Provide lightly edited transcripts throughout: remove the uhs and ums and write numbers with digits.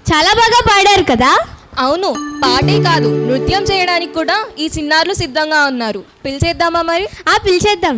చాలా బాగా పాడారు కదా. అవును, పాటే కాదు నృత్యం చేయడానికి కూడా ఈ చిన్నారులు సిద్ధంగా ఉన్నారు. పిలిచేద్దామా మరి? పిలిచేద్దాం.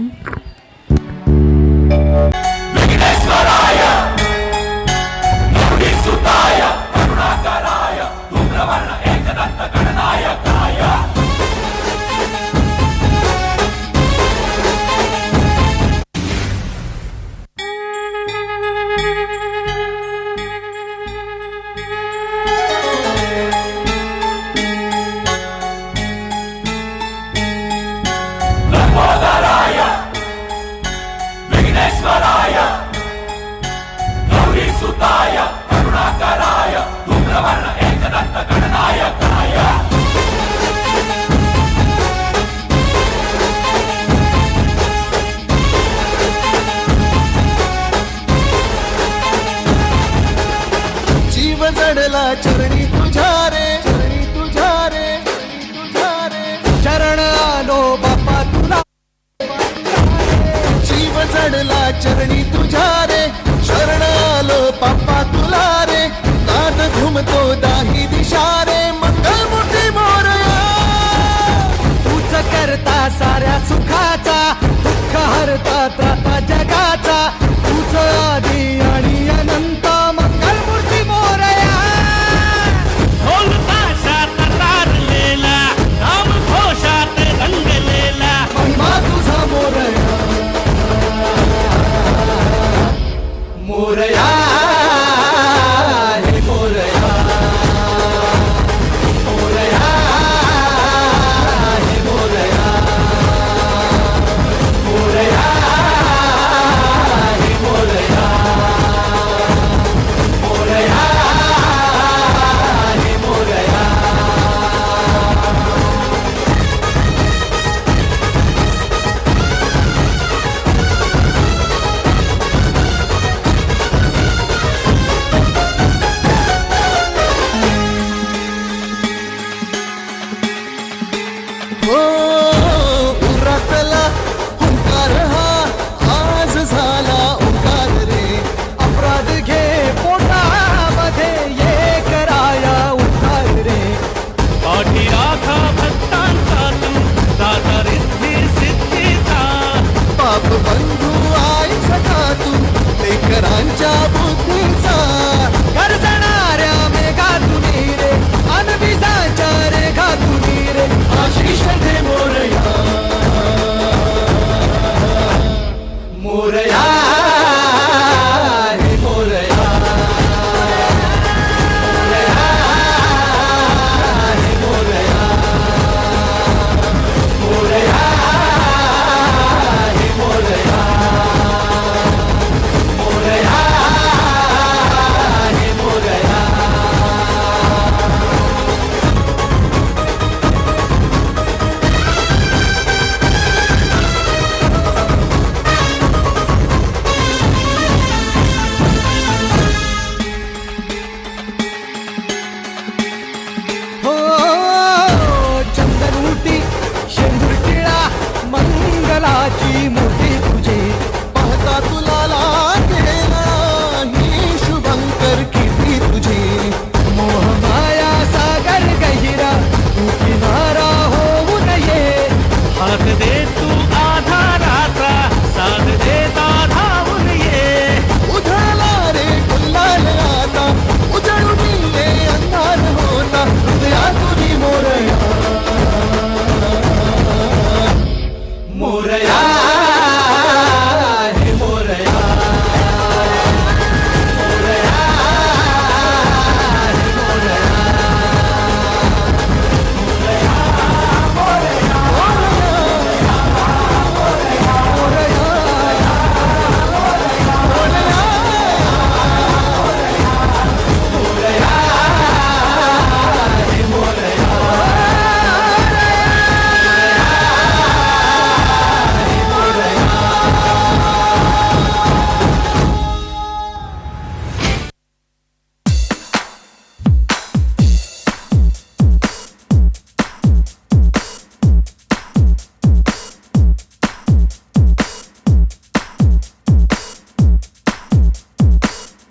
जडला चरणी तुझ्या रे, चरणी तुझ्या रे, तुझ्या रे चरण आलो बापा तुला. जीव जडला चरणी तुझ्या रे, शरण आलो बापा तुला रे. नाद घुमतो दाही दिशा रे, मंगल मोठी मोरया. तूच करता साऱ्या सुखाचा, दुःख हरता त्राता जगाचा. तूच आदी आणि अनंत, मंगल मूर्ती मोरया. महिमा तुझा मोरया, मोरया हे मोरया, मोरया हे मोरया, मोरया हे मोरया, मोरया हे मोरया. हो उरातला हुंकार हा आज झाला ओंकार रे. अपराध घे पोटामध्ये ये कराया उद्धार रे. पाठी राखा भक्तांचा तू दाता रिद्धी सिद्धीचा. पाप बंधू आई सखा तू लेकरांच्या बुद्धीचा. गरजणाऱ्या मेघा तुम्ही रे, अनविजाच्या रेखा तुम्ही रे. आशिष दे